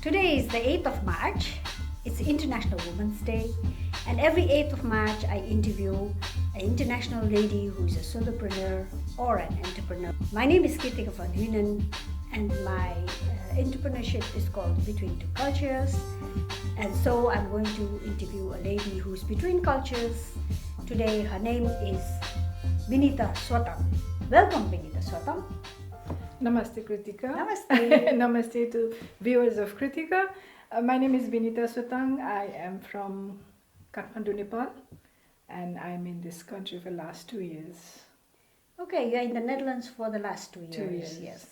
Today is the 8th of March. It's International Women's Day, and every 8th of March I interview an international lady who is a solopreneur or an entrepreneur. My name is Kirtika van Hunen, and my entrepreneurship is called Between Two Cultures. And so I'm going to interview a lady who's between cultures. Today her name is Binita Sotang. Welcome, Binita Sotang. Namaste, Kritika. Namaste. Namaste to viewers of Kritika. My name is Binita Sotang. I am from Kathmandu, Nepal, and I'm in this country for the last 2 years. Okay, you're in the Netherlands for the last 2 years. 2 years. Yes.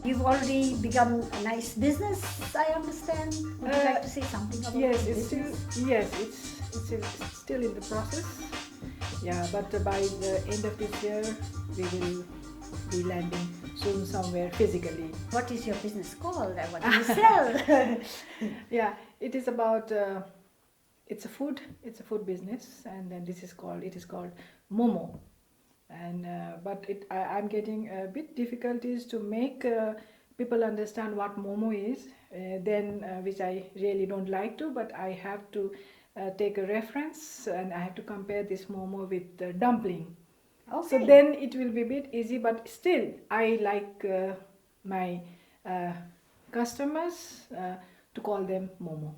You've already begun a nice business, I understand. Would you like to say something about Yes, the it's business? it's still in the process. Yeah, but by the end of this year, we will be landing soon somewhere physically. What is your business called and what do you sell? Yeah, it is about it's a food business, and then it is called Momo. And I'm getting a bit difficulties to make people understand what Momo is, which I really don't like to, but I have to take a reference, and I have to compare this Momo with dumpling. Okay. So then it will be a bit easy, but still I like my customers to call them Momo.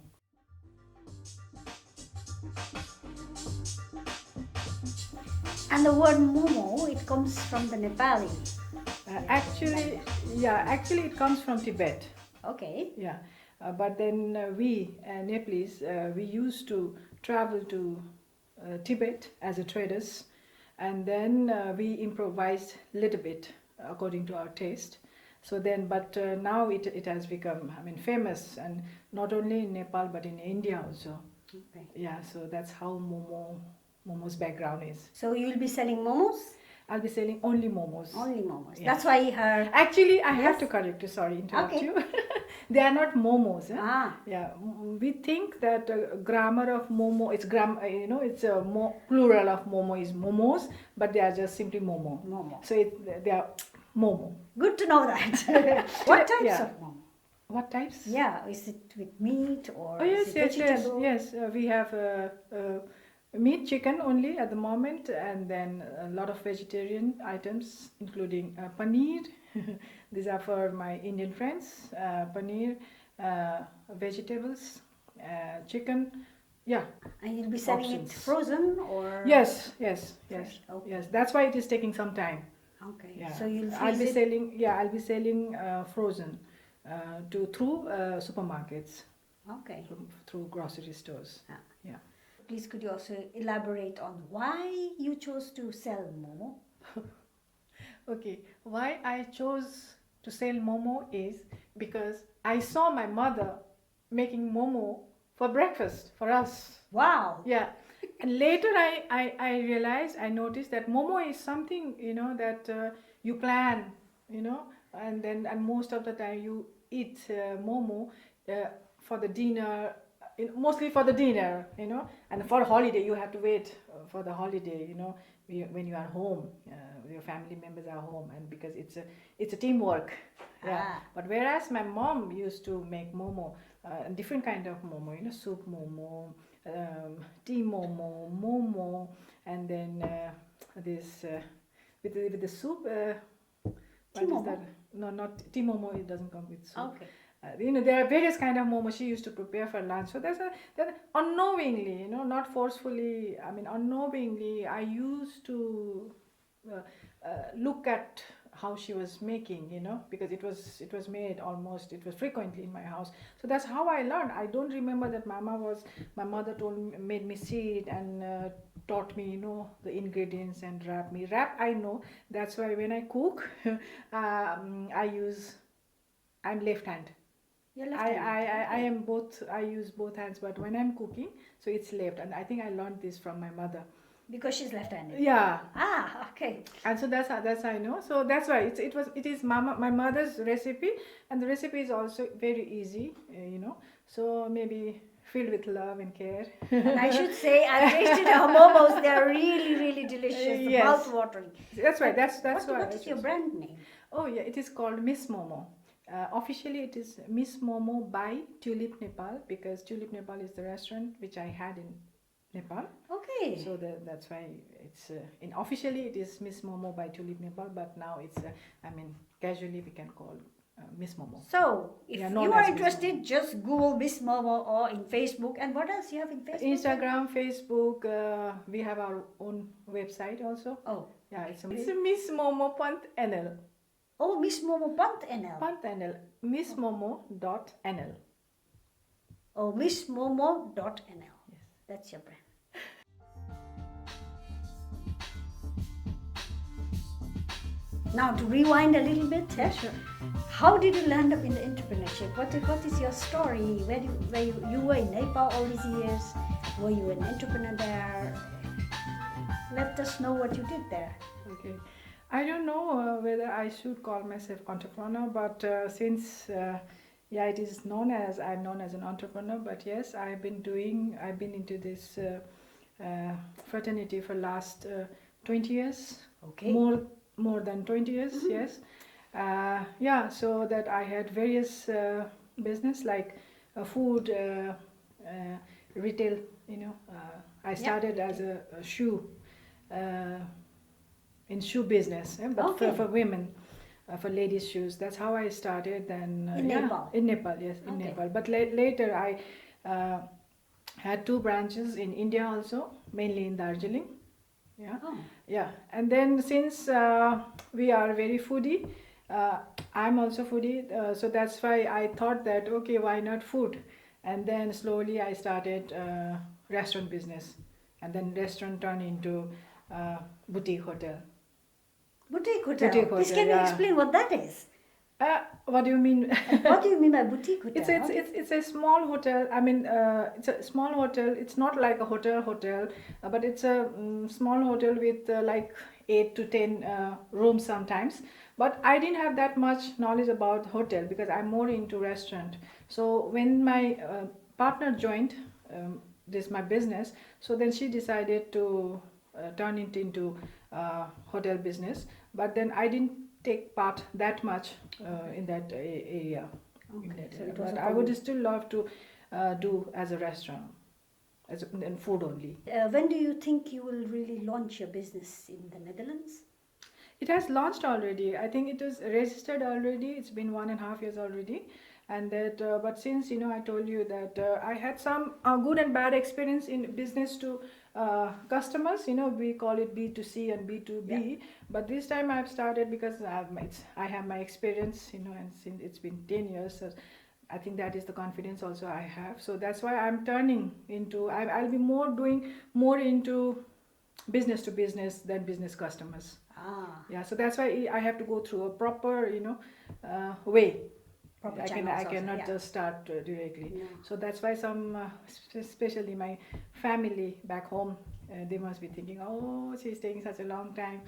And the word momo, it comes from the Nepali. Actually it comes from Tibet. Okay. Yeah, but then we Nepalese, we used to travel to Tibet as a traders, and then we improvised a little bit according to our taste. So then, but now it has become, famous, and not only in Nepal but in India also. Okay. Yeah, so that's how Momo's background is. So you'll be selling momos? I'll be selling only Momos. Only momos. Yeah. That's why her... Actually, I have Yes. to correct you. Sorry, interrupt Okay. you. They are not Momos. Ah. Yeah, we think that grammar of Momo, it's it's a plural of Momo is Momos, but they are just simply Momo. Momo. So they are Momo. Good to know that. What types Yeah. of momo? What types? Yeah, is it with meat or Oh is yes, it yes, vegetable? yes. We have meat, chicken only at the moment, and then a lot of vegetarian items, including paneer. These are for my Indian friends. Paneer, vegetables, chicken. Yeah. And you'll be selling Options. it frozen or? Yes. Fresh, okay. Yes. That's why it is taking some time. Okay. Yeah. So you'll I'll freeze be it? selling. Yeah, I'll be selling frozen through supermarkets, Okay. through grocery stores. Ah. Yeah. Please could you also elaborate on why you chose to sell momo? Okay, why I chose to sell Momo is because I saw my mother making Momo for breakfast for us. Wow. Yeah, and later I realized, I noticed that Momo is something, that you plan, and most of the time you eat Momo for the dinner, mostly for the dinner, and for holiday you have to wait for the holiday, when you are home, your family members are home, and because it's a teamwork. Yeah. Ah. But whereas my mom used to make Momo, different kind of Momo, soup Momo, tea Momo, and then this with the soup. What is Momo? that? No, not tea Momo. It doesn't come with soup. Okay. There are various kind of momo she used to prepare for lunch. So that unknowingly, not forcefully. Unknowingly, I used to look at how she was making, because it was made almost, it was frequently in my house. So that's how I learned. I don't remember that my mother made me see it and taught me, the ingredients and wrap. I know. That's why when I cook, I'm left hand. You're I am both. I use both hands, but when I'm cooking, so it's left, and I think I learned this from my mother. Because she's left-handed. Yeah, Ah, okay. and so that's how I know. So that's why it is my mother's recipe, and the recipe is also very easy. So maybe filled with love and care. And I should say, I tasted her momos. They are really, really delicious. Yes. Mouth-watering. That's right. That's why. What is your brand name? Oh yeah, it is called Miss Momo. Officially, it is Miss Momo by Tulip Nepal, because Tulip Nepal is the restaurant which I had in Nepal. Okay. So that's why it's officially it is Miss Momo by Tulip Nepal, but now it's casually we can call Miss Momo. So, if Yeah, you known are as Miss interested, just Google Miss Momo or in Facebook. And what else you have in Facebook? Instagram, Facebook. We have our own website also. Oh. Yeah, it's Miss Momo .nl. Oh, Miss Momo .nl. .nl. missmomo.nl. Oh, missmomo.nl. Yes. That's your brand. Now to rewind a little bit, Sure. how did you land up in the entrepreneurship? What is your story? Where you were in Nepal all these years? Were you an entrepreneur there? Let us know what you did there. Okay. I don't know whether I should call myself entrepreneur, but since it is known as I'm known as an entrepreneur. But yes, I've been into this fraternity for last 20 years. Okay. More than 20 years. Mm-hmm. Yes. So that I had various business like food, retail. I started as a shoe. In shoe business, but Okay. for women, for ladies' shoes. That's how I started. Then in Nepal. In Nepal, yes, in Okay. Nepal. But later I had 2 branches in India also, mainly in Darjeeling. Yeah, Oh. yeah. And then since we are very foodie, I'm also foodie, so that's why I thought that okay, why not food? And then slowly I started restaurant business, and then restaurant turned into boutique hotel. Boutique hotel. Boutique hotel, Please can you yeah. explain what that is? What do you mean? What do you mean by boutique hotel? It's a small hotel. It's a small hotel. It's not like a hotel, but it's a small hotel with like 8 to 10 rooms sometimes. But I didn't have that much knowledge about hotel because I'm more into restaurant. So when my partner joined my business, so then she decided to turn it into hotel business. But then I didn't take part that much in that area. Okay, so it was But a I would still love to do as a restaurant, and food only. When do you think you will really launch your business in the Netherlands? It has launched already. I think it is registered already. It's been 1.5 years already. And that, but since I told you that I had some good and bad experience in business to customers. We call it B2C and B2B. Yeah. But this time I've started because I have my experience. And since it's been 10 years, so I think that is the confidence also I have. So that's why I'm turning into. I'll be doing more into business to business than business customers. Ah. Yeah. So that's why I have to go through a proper way. I cannot just start directly. No. So that's why some, especially my family back home, they must be thinking, oh, she's taking such a long time,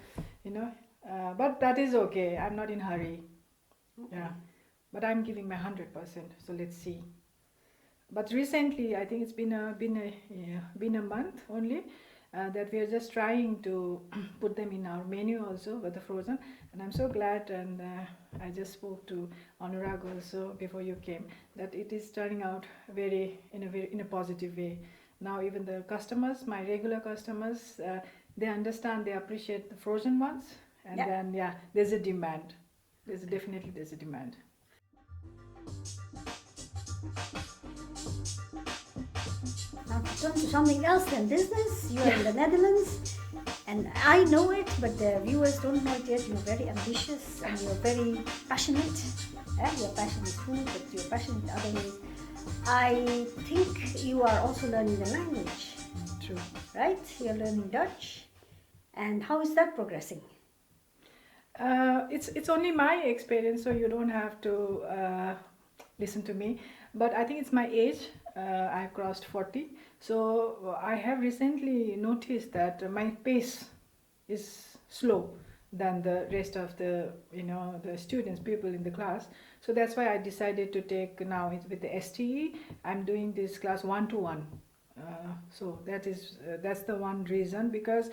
But that is okay. I'm not in hurry. Okay. Yeah, but I'm giving my 100%. So let's see. But recently, I think it's been a month only. That we are just trying to put them in our menu also with the frozen, and I'm so glad. And I just spoke to Anurag also before you came that it is turning out in a positive way. Now even the customers, my regular customers, they understand, they appreciate the frozen ones, and then there's a demand. There's a demand. Now to turn to something else than business, you are in the Netherlands, and I know it, but the viewers don't know it yet. You're very ambitious and you're very passionate. Your passion is food, but you're passionate in other ways. I think you are also learning the language. True. Right? You're learning Dutch. And how is that progressing? It's only my experience, so you don't have to listen to me. But I think it's my age. I've crossed 40, so I have recently noticed that my pace is slow. than the rest of the the students, people in the class. So that's why I decided to take now with the STE. I'm doing this class 1-to-1. So that's the one reason, because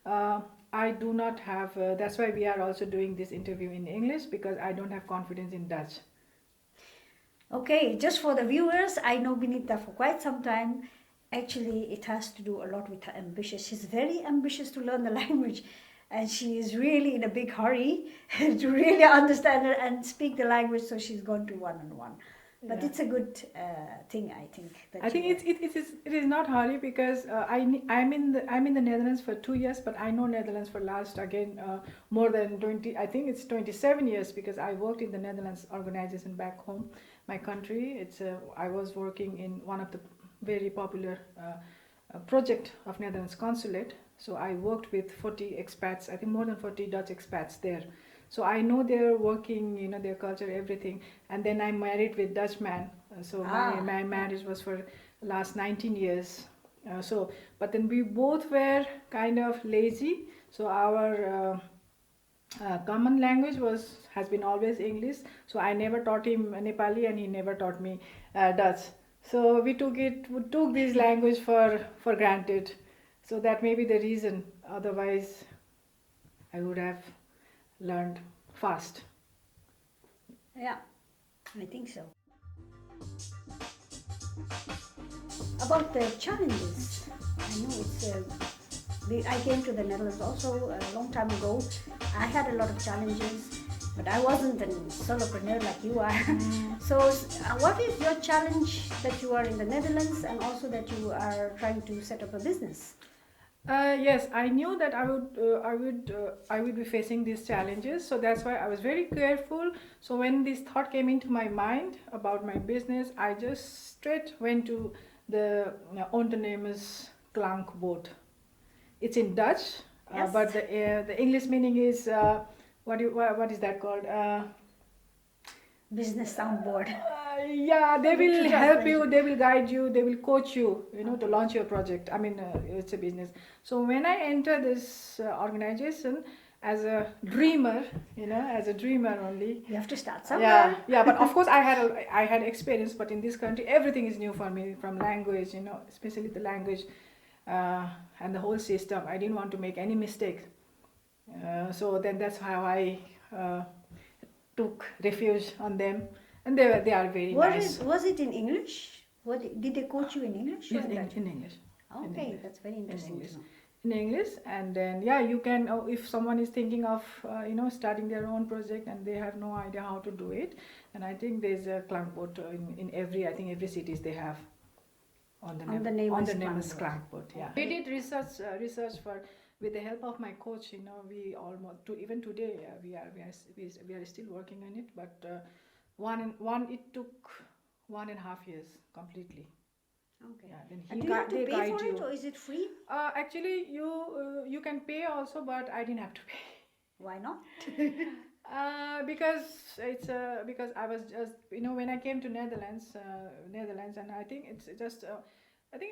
I do not have. That's why we are also doing this interview in English, because I don't have confidence in Dutch. Okay, just for the viewers, I know Binita for quite some time. Actually, it has to do a lot with her ambition. She's very ambitious to learn the language, and she is really in a big hurry to really understand it and speak the language, so she's gone to one-on-one. But Yeah. it's a good thing, I think. I think it is not hurry, because I'm in the Netherlands for 2 years, but I know Netherlands for last again more than 20. I think it's 27 years, because I worked in the Netherlands organization back home, my country. I was working in one of the very popular project of Netherlands consulate. So I worked with 40 expats. I think more than 40 Dutch expats there. So I know their working, their culture, everything. And then I'm married with Dutch man. So my marriage was for last 19 years. But then we both were kind of lazy. So our common language has been always English. So I never taught him Nepali, and he never taught me Dutch. So we took this language for granted. So that may be the reason. Otherwise, I would have learned fast. Yeah, I think so. About the challenges, I know I came to the Netherlands also a long time ago. I had a lot of challenges, but I wasn't a solopreneur like you are. So what is your challenge that you are in the Netherlands, and also that you are trying to set up a business? Yes, I knew that I would be facing these challenges, so that's why I was very careful. So when this thought came into my mind about my business, I just straight went to the ondernemers klankbord. It's in Dutch, Yes. but the English meaning is what is that called? Business soundboard. Yeah, they will Little help you, translation. they will guide you, they will coach you, to launch your project. I mean, it's a business. So when I enter this organization as a dreamer, only. You have to start somewhere. Yeah. But of course, I had experience, but in this country, everything is new for me, from language, especially the language and the whole system. I didn't want to make any mistake. So then that's how I took refuge on them, and they are very nice. Was it in English? Did they coach you in English? or Yes, in Dutch? in English. In Okay, English. that's very interesting English. to know. In English, and then you can, if someone is thinking of starting their own project and they have no idea how to do it, and I think there's a klankbord in every cities they have on the name is klankbord. Yeah, we did research for, with the help of my coach. We almost even today we are still working on it, but it took 1.5 years completely. Okay. Yeah, then And do you have to they pay guide for it, you. or is it free? Actually, you can pay also, but I didn't have to pay. Why not? Because because I was just when I came to Netherlands, and I think it's just I think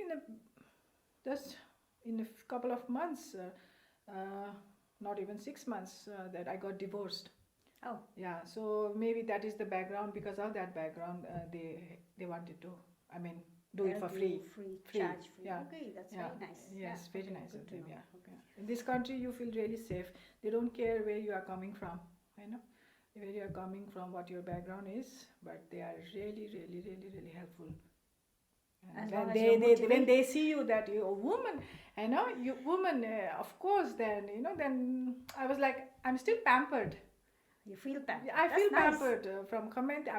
in a couple of months, not even 6 months, that I got divorced. Oh, Yeah, so maybe that is the background. Because of that background, they wanted to, I mean, do it for help free. you Free. charge free. Yeah. Okay, that's Yeah. very nice. Yes, Yeah, very okay, nice good of to them. know. Yeah. Okay. In this country, you feel really safe. They don't care where you are coming from. Where you are coming from, what your background is, but they are really, really, really, really helpful. As And long as when you're when motivated. they see you that you're a woman, you woman, of course, then then I was like, I'm still pampered. You feel pampered. I That's feel nice. pampered from government,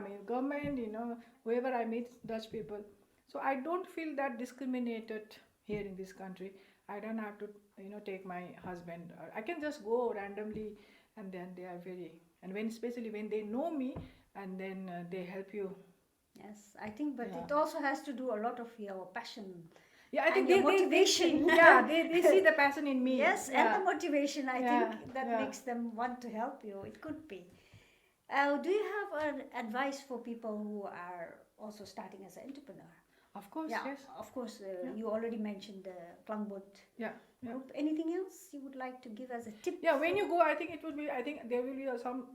wherever I meet Dutch people. So I don't feel that discriminated here in this country. I don't have to, take my husband. I can just go randomly, and then they are and especially when they know me, and then they help you. Yes, I think, but Yeah. it also has to do a lot of your passion. Yeah, I think And your they see, motivation. they see the passion in me. Yes, Yeah. and the motivation, I Yeah, think that yeah. makes them want to help you. It could be. Do you have an advice for people who are also starting as an entrepreneur? Of course, Yeah, yes. of course, you already mentioned the Klangbot Yeah, yeah. group. Anything else you would like to give as a tip? Yeah, when you go, I think it would be. I think there will be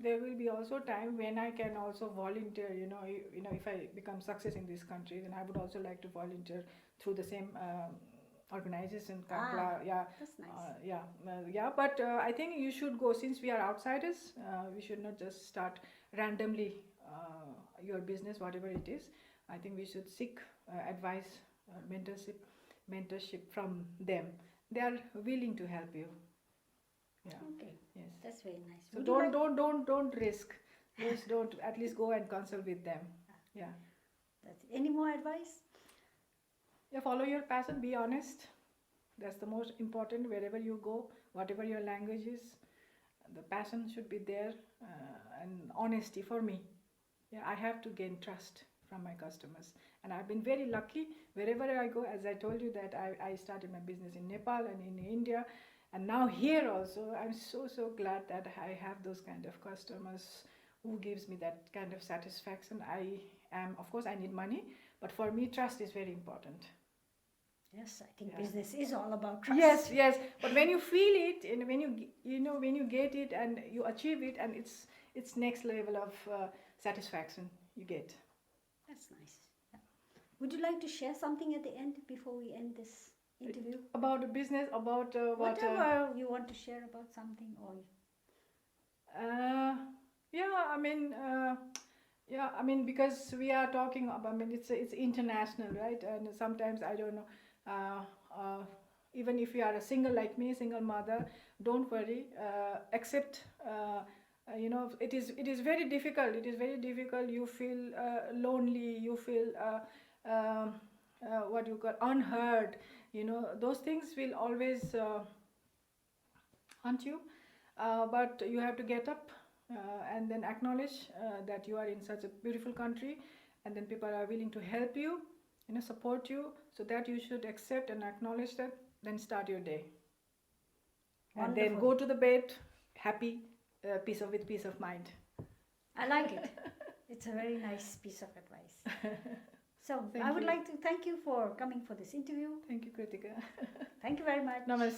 there will be also time when I can also volunteer. If I become success in this country, then I would also like to volunteer through the same organization. Yeah, that's nice. yeah. But I think you should go, since we are outsiders. We should not just start randomly your business, whatever it is. I think we should seek advice, mentorship from them. They are willing to help you. Yeah. Okay. Yes. That's very nice. So Would you like- don't risk. Just don't. At least go and consult with them. Yeah. That's any more advice? Yeah. Follow your passion. Be honest. That's the most important. Wherever you go, whatever your language is, the passion should be there, and honesty for me. Yeah. I have to gain trust from my customers, and I've been very lucky. Wherever I go, as I told you that I started my business in Nepal and in India. And now here also, I'm so glad that I have those kind of customers who gives me that kind of satisfaction. Of course, I need money, but for me, trust is very important. Yes, I think Yeah. business is all about trust. Yes. But when you feel it, and when you get it and you achieve it, and it's next level of satisfaction you get. That's nice. Yeah. Would you like to share something at the end before we end this interview? About the business, about what? Whatever you want to share about something, or Yeah, I mean, because we are talking about, I mean, it's international, right? And sometimes I don't know, even if you are a single like me, single mother, don't worry, accept. It is very difficult. It is very difficult. You feel lonely. You feel what you call unheard. Those things will always haunt you, but you have to get up and then acknowledge that you are in such a beautiful country, and then people are willing to help you, support you, so that you should accept and acknowledge that, then start your day. And then Wonderful. go to the bed happy, with peace of mind. I like it. It's a very nice piece of advice. So Thank I would you. like to thank you for coming for this interview. Thank you, Kritika. Thank you very much. Namaste.